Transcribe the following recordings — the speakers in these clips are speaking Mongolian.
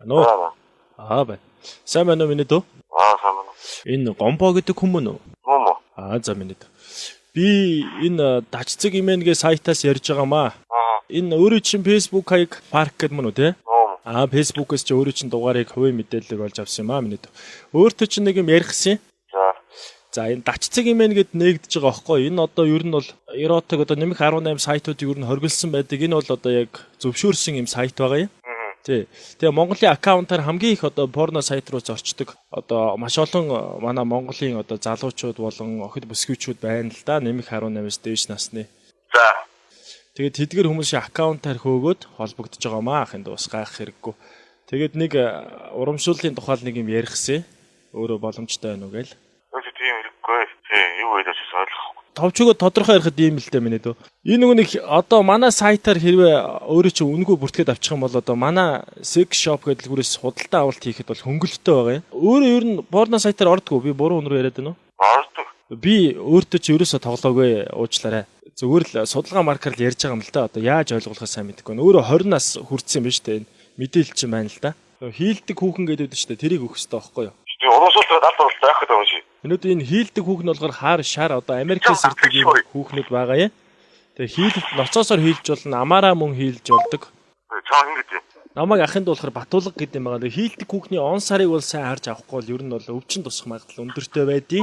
Ano? Байна. Сайн байна уу миний дөө? Сайн байна. Энэ Гомбо гэдэг хүмүүс үү? Мөн. За миний дөө. Би энэ дачцэг имэнгээ сайтаас ярьж байгаамаа. Энэ өөрөө чинь Facebook хаяг парк гэдэг мөн үү те? Facebook-ээс чи өөрөө чинь дугаарыг хувийн мэдээлэл болж авсан юм аа миний дөө. Өөртөө чинь нэг юм ярихсан. За энэ дачцэг имэн гэд нээгдэж байгаа байхгүй. Энэ одоо ер нь бол эротик одоо нэмэх 18 сайтуудыг ер нь хоригдсан байдаг. Энэ бол одоо яг зөвшөөрсөн юм сайт байгаа юм. Тий. Тэгээ Монголын аккаунтаар хамгийн их одоо порно сайт руу зорчдог одоо маш олон манай Монголын одоо залуучууд болон охид бүсгүйчүүд байна л да. Нэмэх 18-аас дээш насны. За. Тэгээд тэдгэр хүмүүсийн аккаунтаар хөөгөөд холбогдож байгаа маа ахын дус гайх хэрэггүй. Тэгээд нэг урамшууллын тухайл нэг юм ярихсан. Өөрөө боломжтой байна уу гээл. Тийм хэрэггүй. Юу вэ гэж ойлгохгүй. Товчгоо тодорхой ярихад ийм л дээ минь дөө. Энэ нэг одоо манай сайтаар хэрвээ өөрөө чи үнгүү бүртгээд авчих юм бол одоо манай sex shop гэдэг дэлгүүрээс худалдаа авалт хийхэд бол хөнгөлөлтөө байгаа юм. Өөрөө ер нь порно сайтаар ордгоо. Би буруу өнрөө яриад байна уу? Ордог. Би өөртөө чи ерөөсө тоглоогүй уучлаарай. Зүгээр л судалгаа маркер л ярьж байгаа юм л да. Одоо яаж ойлгуулахаа сайн мэдэхгүй байна. Өөрөө 20 нас хүрсэн юм байна шүү дээ. Мэдээлэл чинь байна л да. Хийлдэг хүүхэн гэдэг шүү дээ. Тэрийг өгөх хэрэгтэй байхгүй юу? Урамшууллаад аль болох байх гэдэг юм шиг. Өнөөдөр энэ хийлдэг хүүхэн болохоор хаар шар одоо Америкээс ирдэг юм хүүхнүүд байгаа юм. Тэгээ хийлд ноцоосоор хийлж болно, амаараа мөн хийлж болдог. Цаа ингэ дээ. Намайг ахынд болохоор Батуулга гэдэг юм байгаа. Хийлдэг хүүхний он сарыг бол сайн харж авахгүй бол ер нь бол өвчин тусах магадлал өндөртэй байдیں۔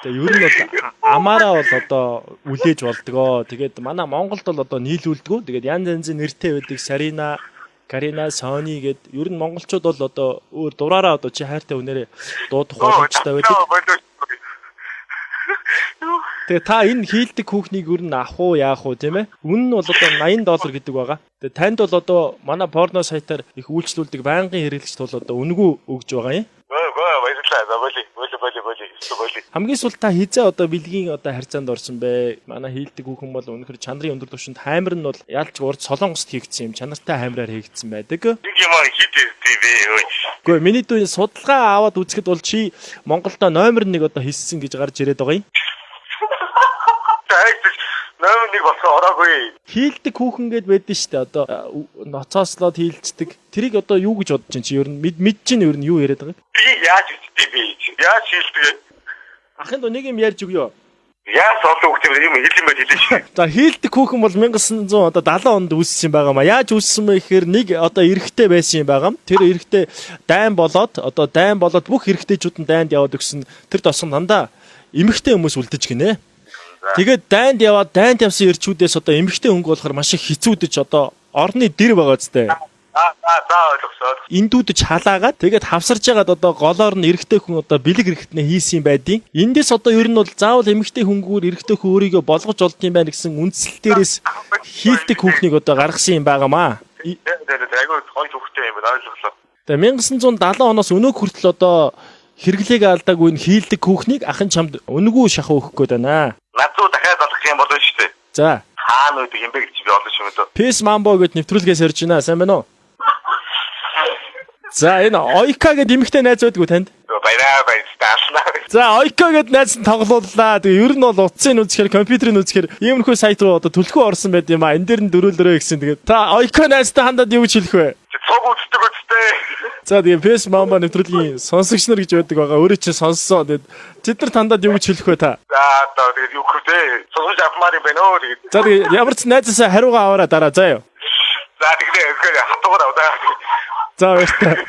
Тэгээ ер нь бол амаараа бол одоо үлээж болдгоо. Тэгээд манай Монголд бол одоо нийлүүлдэггүй. Тэгээд янз янзын нэртэй байдаг Сарина, Карина, Сони гэд ер нь монголчууд бол одоо өөр дураараа одоо чи хайртай хүнээрээ дуудах боломжтой байдаг. Тэгээ та энэ хийлдэг хүүхнийг ер нь авах уу яах уу тийм ээ? Үнэн нь бол одоо $80 гэдэг байгаа. Тэгээ танд бол одоо манай порно сайтаар их үйлчлүүлдэг байнгын хэрэглэгчд бол одоо үнгүү өгж байгаа юм. Хамгийн сүүлд та хизээ одоо бэлгийн одоо харьцаанд орсон бэ? Манай хийлдэг хүүхэн бол өнөхөр чанарын өндөр түвшинд хаймар нь бол ялч урд солонгост хийгдсэн юм. Чанартай хаймраар хийгдсэн байдаг. Нэг юм хит тийм. Гэхдээ миний дүү судалгаа аваад үзэхэд бол чи Монголдо номер 1 одоо хийсэн гэж гарч ирээд байгаа юм. Номер 1 болохоо ороогүй. Хийлдэг хүүхэн гээд байдэн штэ одоо ноцоослоод хийлцдэг. Тэрийг одоо юу гэж бодож чинь чи ер нь мэдж чинь ер нь юу яриад байгаа юм? Би яаж хийдэг би? Яаж хийлдэг? Ахын доо нэг юм ярьж өгөө. Яаж олон хүүхд юм хэлэн байд хэлээ шүү. За хийлдэг хүүхэн бол 1900 одоо 70 онд үүссэн юм байгаамаа. Яаж үүссэн бэ гэхээр нэг одоо эрэгтэй байсан юм байгаам. Тэр эрэгтэй дайн болоод бүх эрэгтэйчүүд нь дайнд яваад өгсөн. Тэр тосгон дандаа эмэгтэй хүмүүс үлдэж гинэ. Тэгээд дайнд яваад дайнд явсан эрчүүдээс одоо эмэгтэй хөнгө болохоор маш их хэцүүдэж одоо орны дэр байгаа зү. Ойлгосоо. Индүүдж халаагаад тэгээд хавсарж ягаад одоо голоор нь эрэгтэй хүн одоо бэлэг эрэхтнээ хийсэн юм байдیں۔ Эндээс одоо ер нь бол заавал эмэгтэй хүнгүүр эрэгтэй хүн өөрийгөө болгож олд юм байна гэсэн үндсэл дээрээс хийлдэг хүүхнийг одоо гаргасан юм байгаамаа. Айгуу гоё хүүхтэй юм байна ойлголоо. Тэгээд 1970 оноос өнөөг хүртэл одоо хэрэглээг алдаагүй энэ хийлдэг хүүхнийг ахын чамд өнгөө шахуу өгөх гээд байна. Надад дахиад залгах юм болно шүү дээ. За. Хаана үүд юм бэ гэж би олно шүү дээ. Peace Mambo гэд нэвтрүүлгээс ярьж байна. Сайн байна уу? За энэ Ойка гэдэг эмэгтэй найз байдгүй танд? Баярлалаа. За Ойка гэдэг найз нь тоглууллаа. Тэгээ ер нь бол утсын үзэхээр компьютерийн үзэхээр иймэрхүү сайт руу одоо төлхөө орсон байд юм а. Энэ дээр нь дөрүүлрөө гэсэн. Тэгээд та Ойка найзтай хандаад юу гэж хэлэх вэ? Цог үздэг үстэй. За тэгээ Peace Mambo нэвтрүүлгийн сонсогч нар гэж байдаг байгаа. Өөрөө чинь сонссон. Тэгээд тэд нар тандаад юу гэж хэлэх вэ та? За тэгээд юу гэвтэй? Сонсож авмаар юм байна оо тэгээд. За тэгээ ямар ч найзаасаа хариугаа аваараа дараа заа юу. За тэгээд хатуугаар аваа. За баярлалаа.